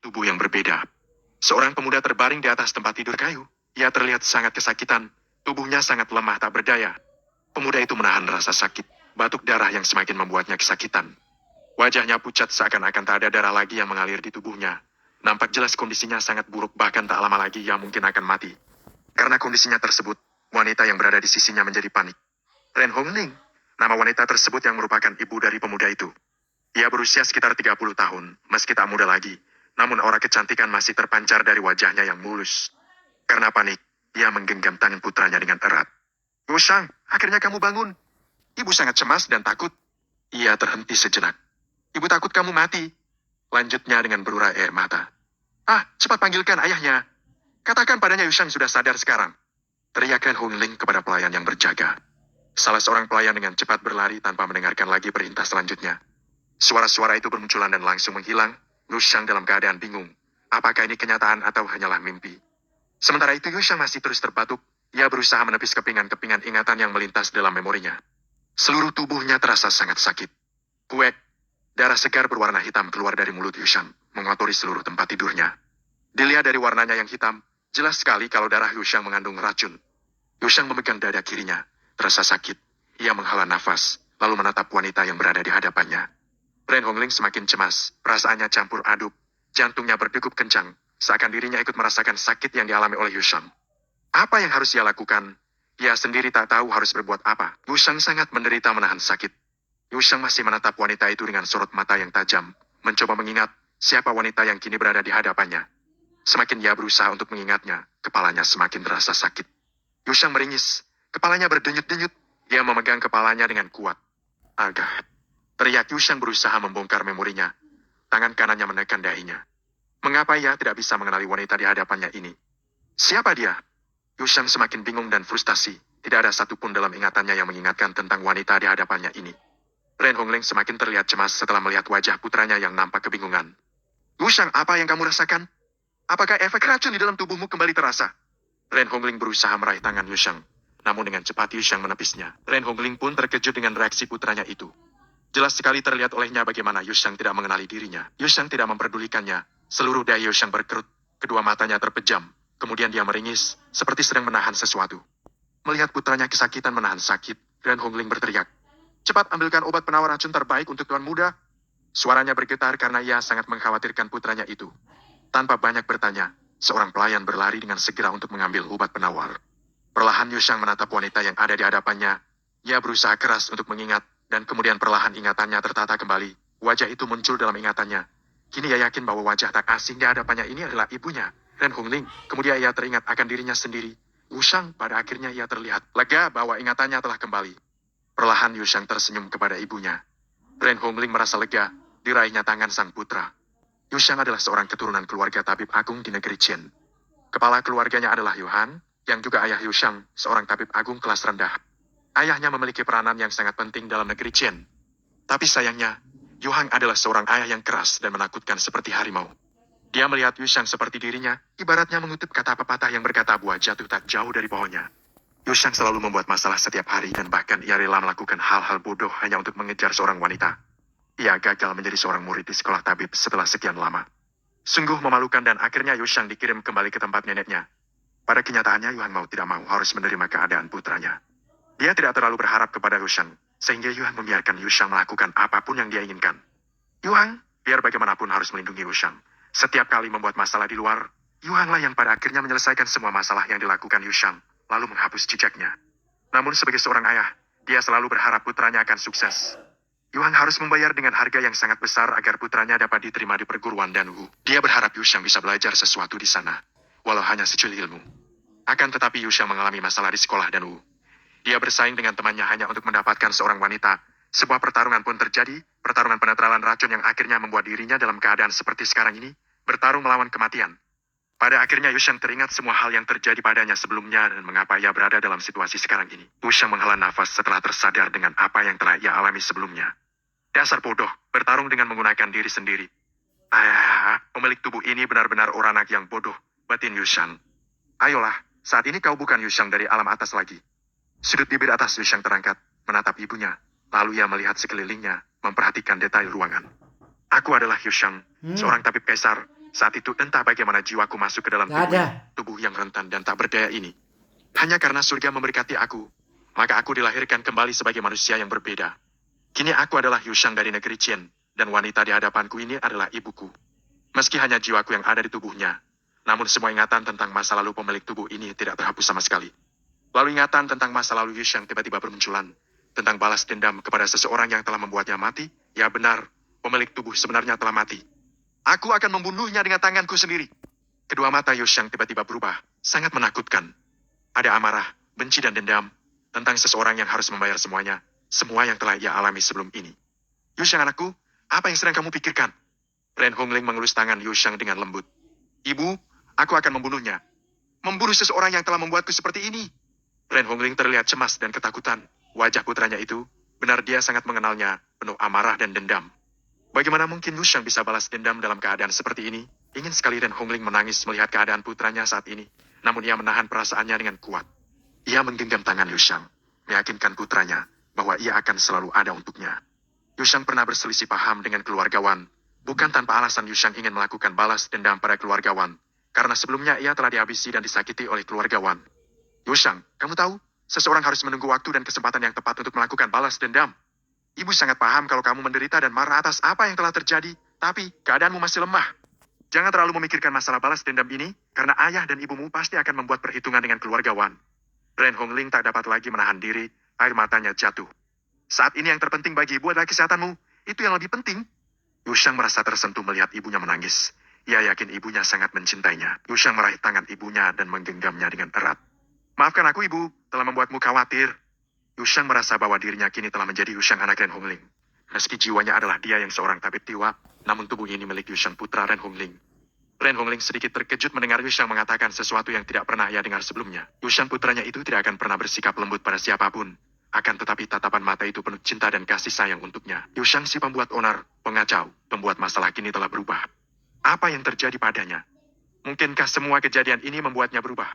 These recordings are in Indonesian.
tubuh yang berbeda. Seorang pemuda terbaring di atas tempat tidur kayu. Ia terlihat sangat kesakitan. Tubuhnya sangat lemah tak berdaya. Pemuda itu menahan rasa sakit. Batuk darah yang semakin membuatnya kesakitan. Wajahnya pucat seakan-akan tak ada darah lagi yang mengalir di tubuhnya. Nampak jelas kondisinya sangat buruk, bahkan tak lama lagi ia mungkin akan mati. Karena kondisinya tersebut, wanita yang berada di sisinya menjadi panik. Ren Hongling, nama wanita tersebut yang merupakan ibu dari pemuda itu. Ia berusia sekitar 30 tahun, meski tak muda lagi. Namun aura kecantikan masih terpancar dari wajahnya yang mulus. Karena panik, ia menggenggam tangan putranya dengan erat. Yushang, akhirnya kamu bangun. Ibu sangat cemas dan takut. Ia terhenti sejenak. Ibu takut kamu mati. Lanjutnya dengan berurai air mata. Ah, cepat panggilkan ayahnya. Katakan padanya Yushang sudah sadar sekarang. Teriak Ren Hongling kepada pelayan yang berjaga. Salah seorang pelayan dengan cepat berlari tanpa mendengarkan lagi perintah selanjutnya. Suara-suara itu bermunculan dan langsung menghilang. Yushang dalam keadaan bingung. Apakah ini kenyataan atau hanyalah mimpi? Sementara itu Yushang masih terus terbatuk. Ia berusaha menepis kepingan-kepingan ingatan yang melintas dalam memorinya. Seluruh tubuhnya terasa sangat sakit. Kuek, darah segar berwarna hitam keluar dari mulut Yushang, mengotori seluruh tempat tidurnya. Dilihat dari warnanya yang hitam, jelas sekali kalau darah Yushang mengandung racun. Yushang memegang dada kirinya, terasa sakit. Ia menghela nafas, lalu menatap wanita yang berada di hadapannya. Ren Hongling semakin cemas, perasaannya campur aduk. Jantungnya berdegup kencang, seakan dirinya ikut merasakan sakit yang dialami oleh Yushang. Apa yang harus ia lakukan? Ia sendiri tak tahu harus berbuat apa. Yushang sangat menderita menahan sakit. Yushang masih menatap wanita itu dengan sorot mata yang tajam, mencoba mengingat siapa wanita yang kini berada di hadapannya. Semakin ia berusaha untuk mengingatnya, kepalanya semakin terasa sakit. Yushang meringis, kepalanya berdenyut-denyut. Ia memegang kepalanya dengan kuat. Agak. Teriak Yushang berusaha membongkar memorinya. Tangan kanannya menekan dahinya. Mengapa ia tidak bisa mengenali wanita di hadapannya ini? Siapa dia? Yushang semakin bingung dan frustasi. Tidak ada satupun dalam ingatannya yang mengingatkan tentang wanita di hadapannya ini. Ren Hongling semakin terlihat cemas setelah melihat wajah putranya yang nampak kebingungan. Yushang, apa yang kamu rasakan? Apakah efek racun di dalam tubuhmu kembali terasa? Ren Hongling berusaha meraih tangan Yushang. Namun dengan cepat Yushang menepisnya. Ren Hongling pun terkejut dengan reaksi putranya itu. Jelas sekali terlihat olehnya bagaimana Yushang tidak mengenali dirinya. Yushang tidak memperdulikannya. Seluruh daya Yushang berkerut. Kedua matanya terpejam. Kemudian dia meringis, seperti sedang menahan sesuatu. Melihat putranya kesakitan menahan sakit, Ren Hongling berteriak. Cepat ambilkan obat penawar racun terbaik untuk tuan muda. Suaranya bergetar karena ia sangat mengkhawatirkan putranya itu. Tanpa banyak bertanya, seorang pelayan berlari dengan segera untuk mengambil obat penawar. Perlahan Yushang menatap wanita yang ada di hadapannya. Ia berusaha keras untuk mengingat, dan kemudian perlahan ingatannya tertata kembali. Wajah itu muncul dalam ingatannya. Kini ia yakin bahwa wajah tak asing di hadapannya ini adalah ibunya, Ren Hongling. Kemudian ia teringat akan dirinya sendiri. Yushang, pada akhirnya ia terlihat lega bahwa ingatannya telah kembali. Perlahan Yushang tersenyum kepada ibunya. Ren Hongling merasa lega, diraihnya tangan sang putra. Yushang adalah seorang keturunan keluarga tabib agung di negeri Chen. Kepala keluarganya adalah Yuhan, yang juga ayah Yushang, seorang tabib agung kelas rendah. Ayahnya memiliki peranan yang sangat penting dalam negeri Chen. Tapi sayangnya, Yuhan adalah seorang ayah yang keras dan menakutkan seperti harimau. Dia melihat Yushang seperti dirinya, ibaratnya mengutip kata pepatah yang berkata buah jatuh tak jauh dari pohonnya. Yushang selalu membuat masalah setiap hari dan bahkan ia rela melakukan hal-hal bodoh hanya untuk mengejar seorang wanita. Ia gagal menjadi seorang murid di sekolah tabib setelah sekian lama. Sungguh memalukan dan akhirnya Yushang dikirim kembali ke tempat neneknya. Pada kenyataannya Yuhan mau tidak mau harus menerima keadaan putranya. Dia tidak terlalu berharap kepada Yushang, sehingga Yuhan membiarkan Yushang melakukan apapun yang dia inginkan. Yuhan, biar bagaimanapun harus melindungi Yushang. Setiap kali membuat masalah di luar, Yuhanlah yang pada akhirnya menyelesaikan semua masalah yang dilakukan Yushang, lalu menghapus jejaknya. Namun sebagai seorang ayah, dia selalu berharap putranya akan sukses. Yuhan harus membayar dengan harga yang sangat besar agar putranya dapat diterima di perguruan Danwu. Dia berharap Yushang bisa belajar sesuatu di sana, walau hanya secuil ilmu. Akan tetapi Yushang mengalami masalah di sekolah Danwu. Dia bersaing dengan temannya hanya untuk mendapatkan seorang wanita. Sebuah pertarungan pun terjadi, pertarungan penetralan racun yang akhirnya membuat dirinya dalam keadaan seperti sekarang ini, bertarung melawan kematian. Pada akhirnya Yushang teringat semua hal yang terjadi padanya sebelumnya dan mengapa ia berada dalam situasi sekarang ini. Yushang menghela nafas setelah tersadar dengan apa yang telah ia alami sebelumnya. Dasar bodoh, bertarung dengan menggunakan diri sendiri. Pemilik tubuh ini benar-benar orang anak yang bodoh, batin Yushang. Ayolah, saat ini kau bukan Yushang dari alam atas lagi. Sudut bibir atas Yushang terangkat, menatap ibunya. Lalu ia melihat sekelilingnya, memperhatikan detail ruangan. Aku adalah Yushang, seorang tabib kaisar, Saat itu entah bagaimana jiwaku masuk ke dalam Gak ada. tubuh yang rentan dan tak berdaya ini. Hanya karena surga memberkati aku, maka aku dilahirkan kembali sebagai manusia yang berbeda. Kini aku adalah Yushang dari negeri Chen, dan wanita di hadapanku ini adalah ibuku. Meski hanya jiwaku yang ada di tubuhnya, namun semua ingatan tentang masa lalu pemilik tubuh ini tidak terhapus sama sekali. Lalu ingatan tentang masa lalu Yushang tiba-tiba bermunculan, tentang balas dendam kepada seseorang yang telah membuatnya mati. Ya benar, pemilik tubuh sebenarnya telah mati. Aku akan membunuhnya dengan tanganku sendiri. Kedua mata Yushang tiba-tiba berubah, sangat menakutkan. Ada amarah, benci dan dendam, tentang seseorang yang harus membayar semuanya, semua yang telah ia alami sebelum ini. Yushang anakku, apa yang sedang kamu pikirkan? Ren Hongling mengelus tangan Yushang dengan lembut. Ibu, aku akan membunuhnya. Membunuh seseorang yang telah membuatku seperti ini. Ren Hongling terlihat cemas dan ketakutan. Wajah putranya itu, benar dia sangat mengenalnya, penuh amarah dan dendam. Bagaimana mungkin Yushang bisa balas dendam dalam keadaan seperti ini? Ingin sekali Ren Hongling menangis melihat keadaan putranya saat ini. Namun ia menahan perasaannya dengan kuat. Ia menggenggam tangan Yushang, meyakinkan putranya bahwa ia akan selalu ada untuknya. Yushang pernah berselisih paham dengan keluargawan. Bukan tanpa alasan Yushang ingin melakukan balas dendam pada keluargawan. Karena sebelumnya ia telah dihabisi dan disakiti oleh keluargawan. Yushang, kamu tahu, seseorang harus menunggu waktu dan kesempatan yang tepat untuk melakukan balas dendam. Ibu sangat paham kalau kamu menderita dan marah atas apa yang telah terjadi, tapi keadaanmu masih lemah. Jangan terlalu memikirkan masalah balas dendam ini, karena ayah dan ibumu pasti akan membuat perhitungan dengan keluargawan. Ren Hongling tak dapat lagi menahan diri, air matanya jatuh. Saat ini yang terpenting bagi ibu adalah kesehatanmu. Itu yang lebih penting. Yushang merasa tersentuh melihat ibunya menangis. Ia yakin ibunya sangat mencintainya. Yushang meraih tangan ibunya dan menggenggamnya dengan erat. Maafkan aku ibu, telah membuatmu khawatir. Yushang merasa bahwa dirinya kini telah menjadi Yushang anak Ren Hongling. Meski jiwanya adalah dia yang seorang tabib tiwa, namun tubuh ini milik Yushang putra Ren Hongling. Ren Hongling sedikit terkejut mendengar Yushang mengatakan sesuatu yang tidak pernah ia dengar sebelumnya. Yushang putranya itu tidak akan pernah bersikap lembut pada siapapun. Akan tetapi tatapan mata itu penuh cinta dan kasih sayang untuknya. Yushang si pembuat onar, pengacau, pembuat masalah kini telah berubah. Apa yang terjadi padanya? Mungkinkah semua kejadian ini membuatnya berubah?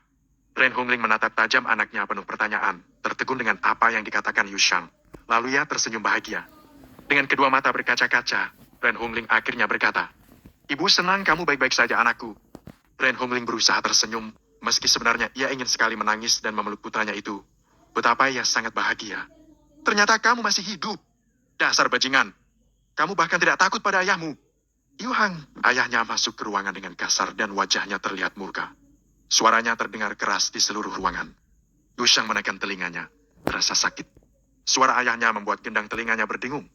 Ren Hongling menatap tajam anaknya penuh pertanyaan, tertegun dengan apa yang dikatakan Yushang. Lalu ia tersenyum bahagia. Dengan kedua mata berkaca-kaca, Ren Hongling akhirnya berkata, Ibu senang kamu baik-baik saja anakku. Ren Hongling berusaha tersenyum, meski sebenarnya ia ingin sekali menangis dan memeluk putranya itu. Betapa ia sangat bahagia. Ternyata kamu masih hidup. Dasar bajingan. Kamu bahkan tidak takut pada ayahmu. Yuhang, ayahnya masuk ke ruangan dengan kasar dan wajahnya terlihat murka. Suaranya terdengar keras di seluruh ruangan. Yushang menekan telinganya, terasa sakit. Suara ayahnya membuat gendang telinganya berdengung.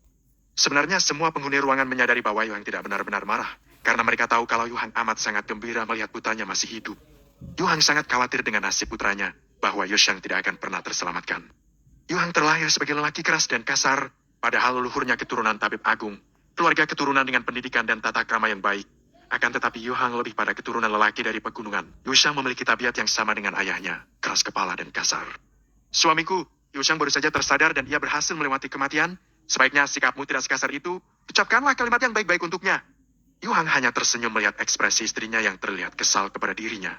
Sebenarnya semua penghuni ruangan menyadari bahwa Yuhang tidak benar-benar marah, karena mereka tahu kalau Yuhang amat sangat gembira melihat putranya masih hidup. Yuhang sangat khawatir dengan nasib putranya, bahwa Yushang tidak akan pernah terselamatkan. Yuhang terlahir sebagai lelaki keras dan kasar, padahal leluhurnya keturunan tabib agung, keluarga keturunan dengan pendidikan dan tata krama yang baik. Akan tetapi Yuhang lebih pada keturunan lelaki dari pegunungan. Yushang memiliki tabiat yang sama dengan ayahnya, keras kepala dan kasar. Suamiku, Yushang baru saja tersadar dan ia berhasil melewati kematian. Sebaiknya sikapmu tidak sekasar itu. Ucapkanlah kalimat yang baik-baik untuknya. Yuhang hanya tersenyum melihat ekspresi istrinya yang terlihat kesal kepada dirinya.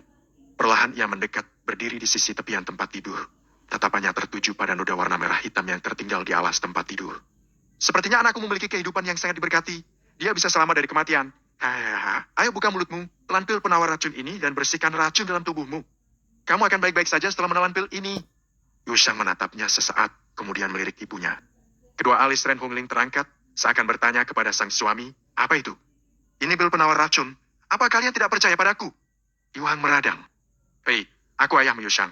Perlahan ia mendekat, berdiri di sisi tepian tempat tidur. Tatapannya tertuju pada noda warna merah hitam yang tertinggal di alas tempat tidur. Sepertinya anakku memiliki kehidupan yang sangat diberkati. Dia bisa selamat dari kematian. Ayo buka mulutmu, telan pil penawar racun ini dan bersihkan racun dalam tubuhmu. Kamu akan baik-baik saja setelah menelan pil ini. Yushang menatapnya sesaat, kemudian melirik ibunya. Kedua alis Ren Hongling terangkat, seakan bertanya kepada sang suami, apa itu? Ini pil penawar racun. Apa kalian tidak percaya padaku? Yuhang meradang. Hei, aku ayahmu Yushang.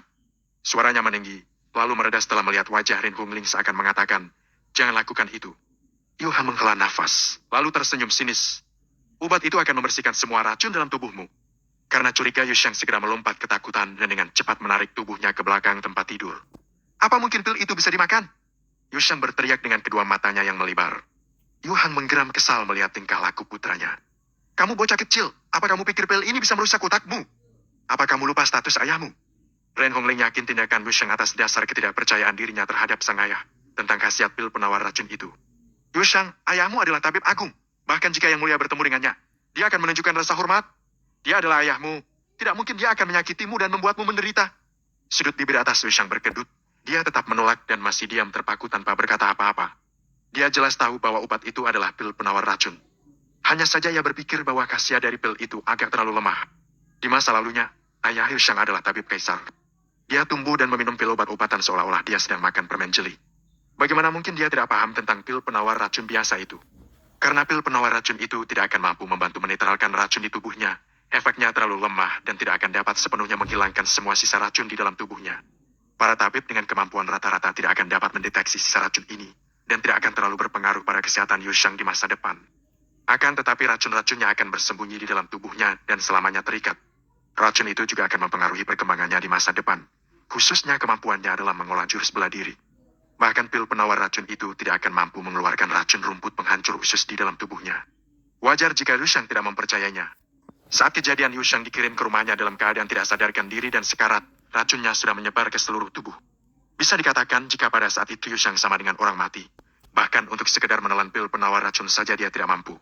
Suaranya meninggi, lalu mereda setelah melihat wajah Ren Hongling seakan mengatakan, jangan lakukan itu. Yuhang menghela nafas, lalu tersenyum sinis. Obat itu akan membersihkan semua racun dalam tubuhmu. Karena curiga, Yushang segera melompat ketakutan dan dengan cepat menarik tubuhnya ke belakang tempat tidur. Apa mungkin pil itu bisa dimakan? Yushang berteriak dengan kedua matanya yang melebar. Yuhang menggeram kesal melihat tingkah laku putranya. Kamu bocah kecil, apa kamu pikir pil ini bisa merusak otakmu? Apa kamu lupa status ayahmu? Ren Hongling yakin tindakan Yushang atas dasar ketidakpercayaan dirinya terhadap sang ayah tentang khasiat pil penawar racun itu. Yushang, ayahmu adalah tabib agung. Bahkan jika yang mulia bertemu dengannya, dia akan menunjukkan rasa hormat. Dia adalah ayahmu. Tidak mungkin dia akan menyakitimu dan membuatmu menderita. Sudut bibir atas Yushang berkedut. Dia tetap menolak dan masih diam terpaku tanpa berkata apa-apa. Dia jelas tahu bahwa obat itu adalah pil penawar racun. Hanya saja ia berpikir bahwa khasiat dari pil itu agak terlalu lemah. Di masa lalunya, ayah Yushang adalah tabib kaisar. Dia tumbuh dan meminum pil obat-obatan seolah-olah dia sedang makan permen jeli. Bagaimana mungkin dia tidak paham tentang pil penawar racun biasa itu? Karena pil penawar racun itu tidak akan mampu membantu menetralkan racun di tubuhnya. Efeknya terlalu lemah dan tidak akan dapat sepenuhnya menghilangkan semua sisa racun di dalam tubuhnya. Para tabib dengan kemampuan rata-rata tidak akan dapat mendeteksi sisa racun ini dan tidak akan terlalu berpengaruh pada kesehatan Yushang di masa depan. Akan tetapi racun-racunnya akan bersembunyi di dalam tubuhnya dan selamanya terikat. Racun itu juga akan mempengaruhi perkembangannya di masa depan. Khususnya kemampuannya dalam mengolah jurus bela diri. Bahkan pil penawar racun itu tidak akan mampu mengeluarkan racun rumput penghancur usus di dalam tubuhnya. Wajar jika Yushang tidak mempercayainya. Saat kejadian Yushang dikirim ke rumahnya dalam keadaan tidak sadarkan diri dan sekarat, racunnya sudah menyebar ke seluruh tubuh. Bisa dikatakan jika pada saat itu Yushang sama dengan orang mati. Bahkan untuk sekedar menelan pil penawar racun saja dia tidak mampu.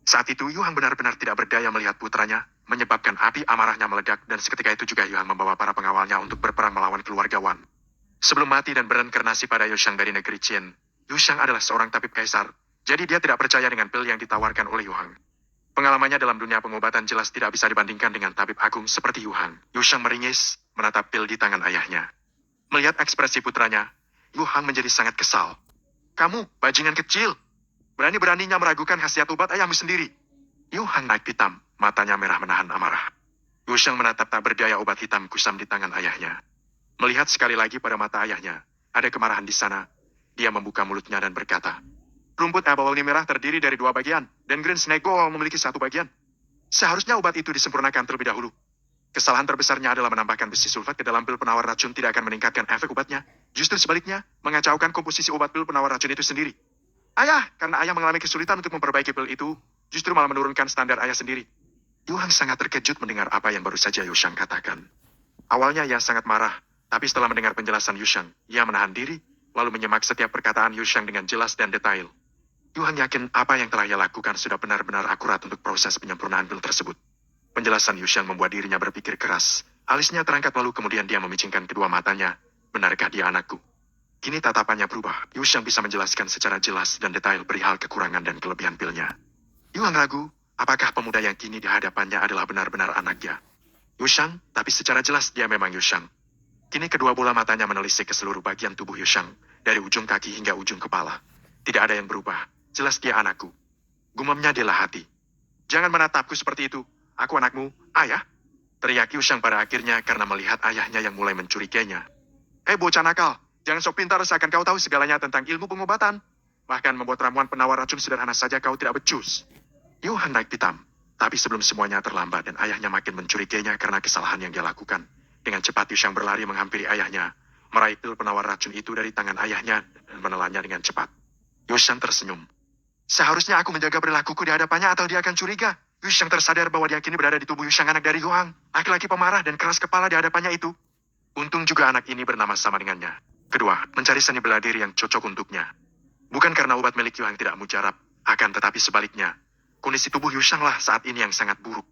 Saat itu Yuhang benar-benar tidak berdaya melihat putranya, menyebabkan api amarahnya meledak dan seketika itu juga Yuhang membawa para pengawalnya untuk berperang melawan keluarga Wan. Sebelum mati dan bereinkarnasi pada Yushang dari negeri Qin, Yushang adalah seorang tabib kaisar, jadi dia tidak percaya dengan pil yang ditawarkan oleh Yuhang. Pengalamannya dalam dunia pengobatan jelas tidak bisa dibandingkan dengan tabib agung seperti Yuhang. Yushang meringis, menatap pil di tangan ayahnya. Melihat ekspresi putranya, Yuhang menjadi sangat kesal. Kamu, bajingan kecil! Berani-beraninya meragukan khasiat obat ayahmu sendiri. Yuhang naik pitam, matanya merah menahan amarah. Yushang menatap tak berdaya obat hitam kusam di tangan ayahnya. Melihat sekali lagi pada mata ayahnya, ada kemarahan di sana. Dia membuka mulutnya dan berkata, rumput abalone merah terdiri dari 2 bagian, dan green snake ball memiliki 1 bagian. Seharusnya obat itu disempurnakan terlebih dahulu. Kesalahan terbesarnya adalah menambahkan besi sulfat ke dalam pil penawar racun tidak akan meningkatkan efek obatnya. Justru sebaliknya, mengacaukan komposisi obat pil penawar racun itu sendiri. Ayah, karena ayah mengalami kesulitan untuk memperbaiki pil itu, justru malah menurunkan standar ayah sendiri. Yuhang sangat terkejut mendengar apa yang baru saja Yushang katakan. Awalnya ia sangat marah, tapi setelah mendengar penjelasan Yushang, ia menahan diri, lalu menyimak setiap perkataan Yushang dengan jelas dan detail. Yuhang yakin apa yang telah ia lakukan sudah benar-benar akurat untuk proses penyempurnaan pil tersebut. Penjelasan Yushang membuat dirinya berpikir keras. Alisnya terangkat lalu kemudian dia memicingkan kedua matanya. Benarkah dia anakku? Kini tatapannya berubah. Yushang bisa menjelaskan secara jelas dan detail perihal kekurangan dan kelebihan pilnya. Yuhang ragu, apakah pemuda yang kini di hadapannya adalah benar-benar anaknya. Yushang, tapi secara jelas dia memang Yushang. Kini kedua bola matanya menelisik ke seluruh bagian tubuh Yushang, dari ujung kaki hingga ujung kepala. Tidak ada yang berubah. Jelas dia anakku. Gumamnya adalah hati. Jangan menatapku seperti itu. Aku anakmu, ayah. Teriak Yushang pada akhirnya karena melihat ayahnya yang mulai mencurigainya. Hei bocah nakal. Jangan sok pintar seakan kau tahu segalanya tentang ilmu pengobatan. Bahkan membuat ramuan penawar racun sederhana saja kau tidak becus. Yuhang naik pitam. Tapi sebelum semuanya terlambat dan ayahnya makin mencurigainya karena kesalahan yang dia lakukan. Dengan cepat Yushang berlari menghampiri ayahnya. Meraih pil penawar racun itu dari tangan ayahnya dan menelannya dengan cepat. Yushang tersenyum. Seharusnya aku menjaga perilakuku di hadapannya atau dia akan curiga. Yushang tersadar bahwa dia kini berada di tubuh Yushang anak dari Yuhang. Laki-laki pemarah dan keras kepala di hadapannya itu. Untung juga anak ini bernama sama dengannya. Kedua, mencari seni bela diri yang cocok untuknya. Bukan karena obat milik Yuhang tidak mujarab, akan tetapi sebaliknya. Kondisi tubuh Yushang lah saat ini yang sangat buruk.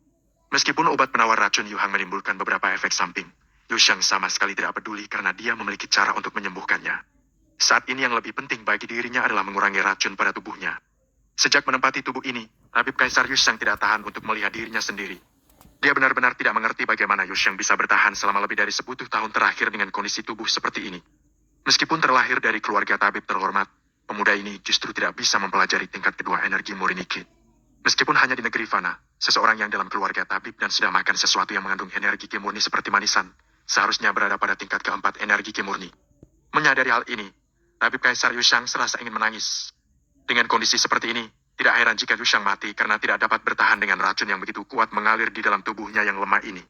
Meskipun obat penawar racun Yuhang menimbulkan beberapa efek samping, Yushang sama sekali tidak peduli karena dia memiliki cara untuk menyembuhkannya. Saat ini yang lebih penting bagi dirinya adalah mengurangi racun pada tubuhnya. Sejak menempati tubuh ini, Tabib Kaisar Yushang tidak tahan untuk melihat dirinya sendiri. Dia benar-benar tidak mengerti bagaimana Yushang bisa bertahan selama lebih dari 10 tahun terakhir dengan kondisi tubuh seperti ini. Meskipun terlahir dari keluarga tabib terhormat, pemuda ini justru tidak bisa mempelajari tingkat kedua energi Moriniki. Meskipun hanya di negeri Fana, seseorang yang dalam keluarga tabib dan sudah makan sesuatu yang mengandung energi Ki murni seperti manisan, seharusnya berada pada tingkat keempat energi Ki murni. Menyadari hal ini, Tabib Kaisar Yushang serasa ingin menangis. Dengan kondisi seperti ini, tidak heran jika Yushang mati karena tidak dapat bertahan dengan racun yang begitu kuat mengalir di dalam tubuhnya yang lemah ini.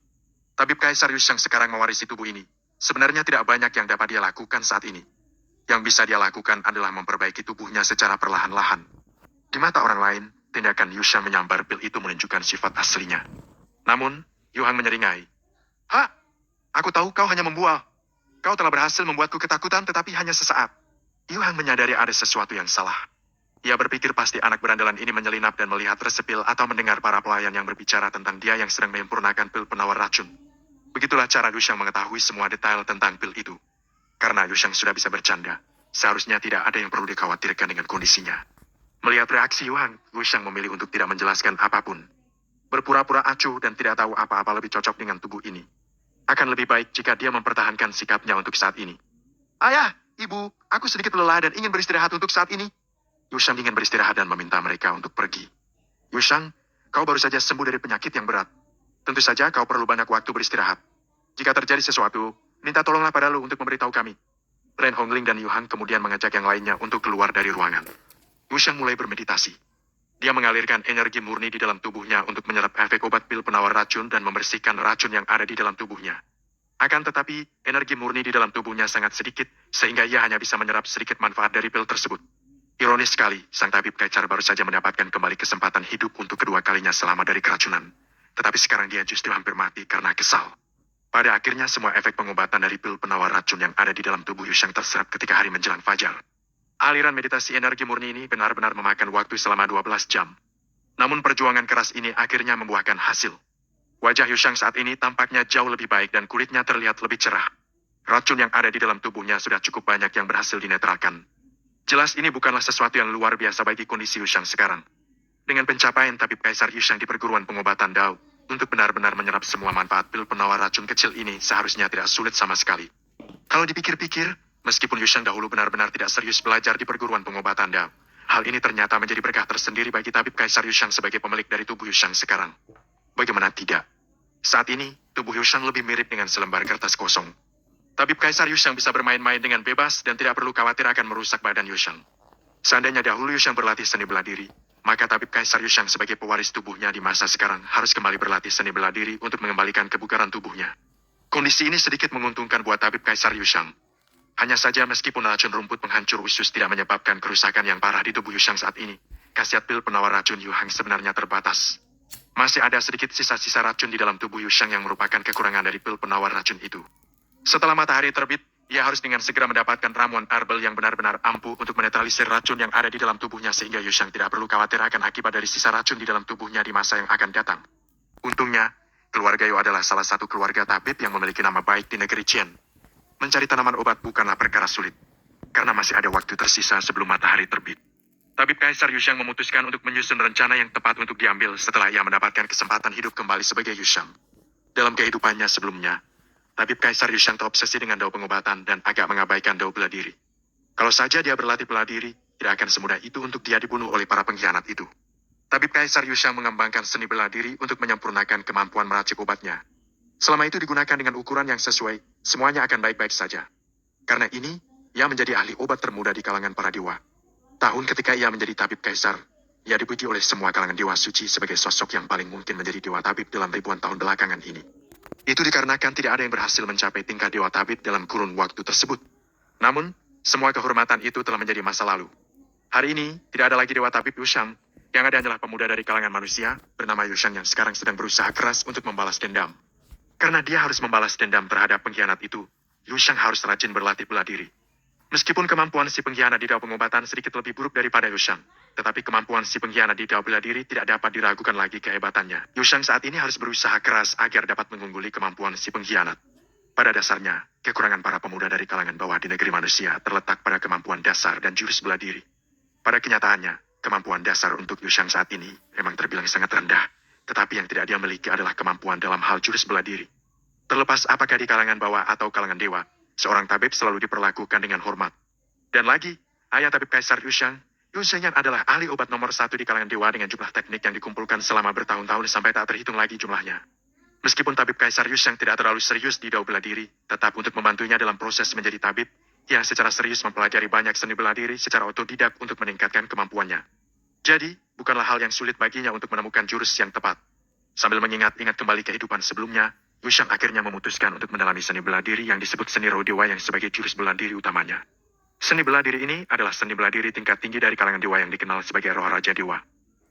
Tabib Kaisar Yushang sekarang mewarisi tubuh ini. Sebenarnya tidak banyak yang dapat dia lakukan saat ini. Yang bisa dia lakukan adalah memperbaiki tubuhnya secara perlahan-lahan. Di mata orang lain, tindakan Yushang menyambar pil itu menunjukkan sifat aslinya. Namun, Yuhang menyeringai. Ha! Aku tahu kau hanya membual. Kau telah berhasil membuatku ketakutan tetapi hanya sesaat. Yuhang menyadari ada sesuatu yang salah. Ia berpikir pasti anak berandalan ini menyelinap dan melihat resep pil atau mendengar para pelayan yang berbicara tentang dia yang sedang menyempurnakan pil penawar racun. Begitulah cara Yushang mengetahui semua detail tentang pil itu. Karena Yushang sudah bisa bercanda, seharusnya tidak ada yang perlu dikhawatirkan dengan kondisinya. Melihat reaksi Yuhang, Yushang memilih untuk tidak menjelaskan apapun. Berpura-pura acuh dan tidak tahu apa-apa lebih cocok dengan tubuh ini. Akan lebih baik jika dia mempertahankan sikapnya untuk saat ini. Ayah, ibu, aku sedikit lelah dan ingin beristirahat untuk saat ini. Yushang ingin beristirahat dan meminta mereka untuk pergi. Yushang, kau baru saja sembuh dari penyakit yang berat. Tentu saja kau perlu banyak waktu beristirahat. Jika terjadi sesuatu, minta tolonglah pada lu untuk memberitahu kami. Ren Hongling dan Yuhang kemudian mengajak yang lainnya untuk keluar dari ruangan. Yushang mulai bermeditasi. Dia mengalirkan energi murni di dalam tubuhnya untuk menyerap efek obat pil penawar racun dan membersihkan racun yang ada di dalam tubuhnya. Akan tetapi, energi murni di dalam tubuhnya sangat sedikit, sehingga ia hanya bisa menyerap sedikit manfaat dari pil tersebut. Ironis sekali, sang tabib Kaisar baru saja mendapatkan kembali kesempatan hidup untuk kedua kalinya selama dari keracunan. Tetapi sekarang dia justru hampir mati karena kesal. Pada akhirnya semua efek pengobatan dari pil penawar racun yang ada di dalam tubuh Yushang terserap ketika hari menjelang fajar. Aliran meditasi energi murni ini benar-benar memakan waktu selama 12 jam. Namun perjuangan keras ini akhirnya membuahkan hasil. Wajah Yushang saat ini tampaknya jauh lebih baik dan kulitnya terlihat lebih cerah. Racun yang ada di dalam tubuhnya sudah cukup banyak yang berhasil dinetralkan. Jelas ini bukanlah sesuatu yang luar biasa bagi kondisi Yushang sekarang. Dengan pencapaian tabib Kaisar Yushang di perguruan pengobatan Dao, untuk benar-benar menyerap semua manfaat pil penawar racun kecil ini seharusnya tidak sulit sama sekali. Kalau dipikir-pikir, meskipun Yushang dahulu benar-benar tidak serius belajar di perguruan pengobatan Dao, hal ini ternyata menjadi berkah tersendiri bagi tabib Kaisar Yushang sebagai pemilik dari tubuh Yushang sekarang. Bagaimana tidak? Saat ini, tubuh Yushang lebih mirip dengan selembar kertas kosong. Tabib Kaisar Yushang bisa bermain-main dengan bebas dan tidak perlu khawatir akan merusak badan Yushang. Seandainya dahulu Yushang berlatih seni bela diri, maka tabib Kaisar Yushang sebagai pewaris tubuhnya di masa sekarang harus kembali berlatih seni bela diri untuk mengembalikan kebugaran tubuhnya. Kondisi ini sedikit menguntungkan buat tabib Kaisar Yushang. Hanya saja meskipun racun rumput penghancur usus tidak menyebabkan kerusakan yang parah di tubuh Yushang saat ini, khasiat pil penawar racun Yuhang sebenarnya terbatas. Masih ada sedikit sisa-sisa racun di dalam tubuh Yushang yang merupakan kekurangan dari pil penawar racun itu. Setelah matahari terbit, ia harus dengan segera mendapatkan ramuan herbal yang benar-benar ampuh untuk menetralisir racun yang ada di dalam tubuhnya sehingga Yushang tidak perlu khawatir akan akibat dari sisa racun di dalam tubuhnya di masa yang akan datang. Untungnya, keluarga Yu adalah salah satu keluarga tabib yang memiliki nama baik di negeri Qian. Mencari tanaman obat bukanlah perkara sulit, karena masih ada waktu tersisa sebelum matahari terbit. Tabib Kaisar Yushang memutuskan untuk menyusun rencana yang tepat untuk diambil setelah ia mendapatkan kesempatan hidup kembali sebagai Yushang. Dalam kehidupannya sebelumnya, Tabib Kaisar Yushang terobsesi dengan dao pengobatan dan agak mengabaikan dao bela diri. Kalau saja dia berlatih bela diri, tidak akan semudah itu untuk dia dibunuh oleh para pengkhianat itu. Tabib Kaisar Yushang mengembangkan seni bela diri untuk menyempurnakan kemampuan meracik obatnya. Selama itu digunakan dengan ukuran yang sesuai, semuanya akan baik-baik saja. Karena ini, ia menjadi ahli obat termuda di kalangan para dewa. Tahun ketika ia menjadi tabib kaisar, ia dipuji oleh semua kalangan dewa suci sebagai sosok yang paling mungkin menjadi dewa tabib dalam ribuan tahun belakangan ini. Itu dikarenakan tidak ada yang berhasil mencapai tingkat dewa tabib dalam kurun waktu tersebut. Namun, semua kehormatan itu telah menjadi masa lalu. Hari ini, tidak ada lagi dewa tabib Yushang. Yang ada hanyalah pemuda dari kalangan manusia, bernama Yushang yang sekarang sedang berusaha keras untuk membalas dendam. Karena dia harus membalas dendam terhadap pengkhianat itu, Yushang harus rajin berlatih bela diri. Meskipun kemampuan si pengkhianat di dao pengobatan sedikit lebih buruk daripada Yushang, tetapi kemampuan si pengkhianat di dao bela diri tidak dapat diragukan lagi kehebatannya. Yushang saat ini harus berusaha keras agar dapat mengungguli kemampuan si pengkhianat. Pada dasarnya, kekurangan para pemuda dari kalangan bawah di negeri manusia terletak pada kemampuan dasar dan jurus bela diri. Pada kenyataannya, kemampuan dasar untuk Yushang saat ini memang terbilang sangat rendah, tetapi yang tidak dia miliki adalah kemampuan dalam hal jurus bela diri. Terlepas apakah di kalangan bawah atau kalangan dewa, seorang tabib selalu diperlakukan dengan hormat. Dan lagi, ayah tabib Kaisar Yushang, Yu Zhenyan adalah ahli obat nomor 1 di kalangan dewa dengan jumlah teknik yang dikumpulkan selama bertahun-tahun sampai tak terhitung lagi jumlahnya. Meskipun tabib Kaisar Yushang tidak terlalu serius di dao bela diri, tetap untuk membantunya dalam proses menjadi tabib, ia secara serius mempelajari banyak seni bela diri secara otodidak untuk meningkatkan kemampuannya. Jadi, bukanlah hal yang sulit baginya untuk menemukan jurus yang tepat. Sambil mengingat-ingat kembali kehidupan sebelumnya, Yushang akhirnya memutuskan untuk mendalami seni bela diri yang disebut seni roh dewa yang sebagai jurus bela diri utamanya. Seni bela diri ini adalah seni bela diri tingkat tinggi dari kalangan dewa yang dikenal sebagai roh raja dewa.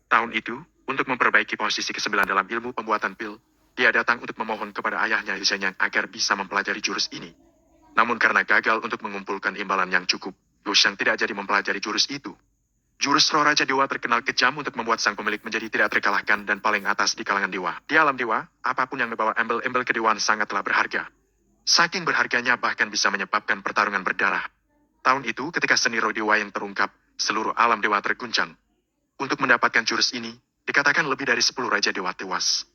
Tahun itu, untuk memperbaiki posisi ke-9 dalam ilmu pembuatan pil, dia datang untuk memohon kepada ayahnya Yu Zhenyan agar bisa mempelajari jurus ini. Namun karena gagal untuk mengumpulkan imbalan yang cukup, Yushang tidak jadi mempelajari jurus itu. Jurus roh raja dewa terkenal kejam untuk membuat sang pemilik menjadi tidak terkalahkan dan paling atas di kalangan dewa. Di alam dewa, apapun yang membawa embel-embel kedewaan sangatlah berharga. Saking berharganya bahkan bisa menyebabkan pertarungan berdarah. Tahun itu ketika seni roh dewa yang terungkap, seluruh alam dewa terguncang. Untuk mendapatkan jurus ini, dikatakan lebih dari 10 Raja Dewa tewas.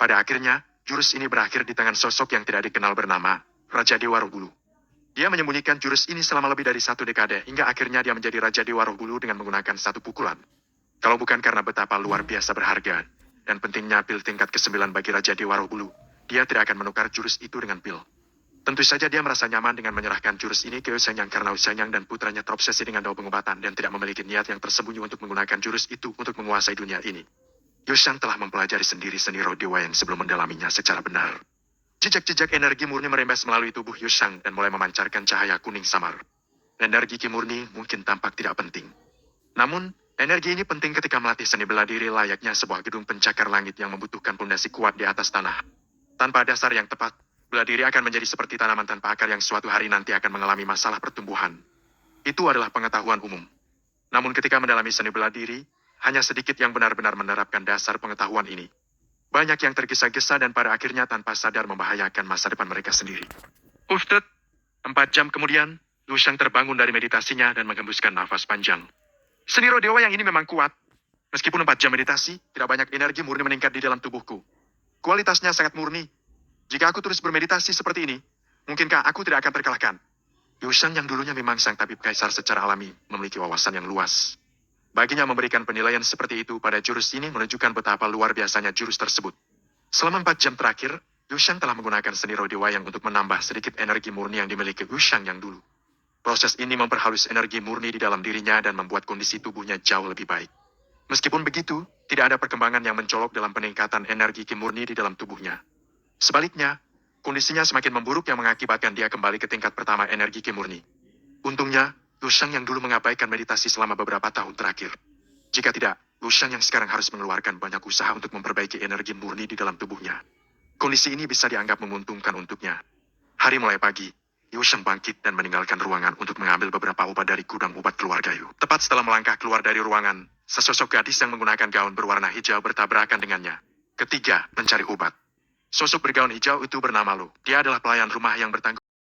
Pada akhirnya, jurus ini berakhir di tangan sosok yang tidak dikenal bernama Raja Dewa Roh Bulu. Dia menyembunyikan jurus ini selama lebih dari 1 dekade, hingga akhirnya dia menjadi Raja Dewa Roh Bulu dengan menggunakan 1 pukulan. Kalau bukan karena betapa luar biasa berharga, dan pentingnya pil tingkat ke-9 bagi Raja Dewa Roh Bulu, dia tidak akan menukar jurus itu dengan pil. Tentu saja dia merasa nyaman dengan menyerahkan jurus ini ke Usanyang karena Usanyang dan putranya terobsesi dengan dao pengobatan dan tidak memiliki niat yang tersembunyi untuk menggunakan jurus itu untuk menguasai dunia ini. Yushang telah mempelajari sendiri seni roh dewa yang sebelum mendalaminya secara benar. Jejak-jejak energi murni merembes melalui tubuh Yushang dan mulai memancarkan cahaya kuning samar. Energi ki murni mungkin tampak tidak penting. Namun, energi ini penting ketika melatih seni bela diri layaknya sebuah gedung pencakar langit yang membutuhkan pondasi kuat di atas tanah. Tanpa dasar yang tepat, bela diri akan menjadi seperti tanaman tanpa akar yang suatu hari nanti akan mengalami masalah pertumbuhan. Itu adalah pengetahuan umum. Namun ketika mendalami seni bela diri, hanya sedikit yang benar-benar menerapkan dasar pengetahuan ini. Banyak yang tergesa-gesa dan pada akhirnya tanpa sadar membahayakan masa depan mereka sendiri. Uftet, 4 jam kemudian, Yushang terbangun dari meditasinya dan menghembuskan nafas panjang. Seni roh dewa yang ini memang kuat. Meskipun 4 jam meditasi, tidak banyak energi murni meningkat di dalam tubuhku. Kualitasnya sangat murni. Jika aku terus bermeditasi seperti ini, mungkinkah aku tidak akan terkalahkan? Yushang yang dulunya memang sang tabib kaisar secara alami, memiliki wawasan yang luas. Baginya memberikan penilaian seperti itu pada jurus ini menunjukkan betapa luar biasanya jurus tersebut. Selama 4 jam terakhir, Yushang telah menggunakan seni roh dewa yang untuk menambah sedikit energi murni yang dimiliki Yushang yang dulu. Proses ini memperhalus energi murni di dalam dirinya dan membuat kondisi tubuhnya jauh lebih baik. Meskipun begitu, tidak ada perkembangan yang mencolok dalam peningkatan energi ki murni di dalam tubuhnya. Sebaliknya, kondisinya semakin memburuk yang mengakibatkan dia kembali ke tingkat pertama energi ki murni. Untungnya, Yushang yang dulu mengabaikan meditasi selama beberapa tahun terakhir. Jika tidak, Yushang yang sekarang harus mengeluarkan banyak usaha untuk memperbaiki energi murni di dalam tubuhnya. Kondisi ini bisa dianggap menguntungkan untuknya. Hari mulai pagi, Yushang bangkit dan meninggalkan ruangan untuk mengambil beberapa obat dari gudang obat keluarga Yu. Tepat setelah melangkah keluar dari ruangan, sesosok gadis yang menggunakan gaun berwarna hijau bertabrakan dengannya. Ketiga, mencari obat. Sosok bergaun hijau itu bernama Lu. Dia adalah pelayan rumah yang bertanggung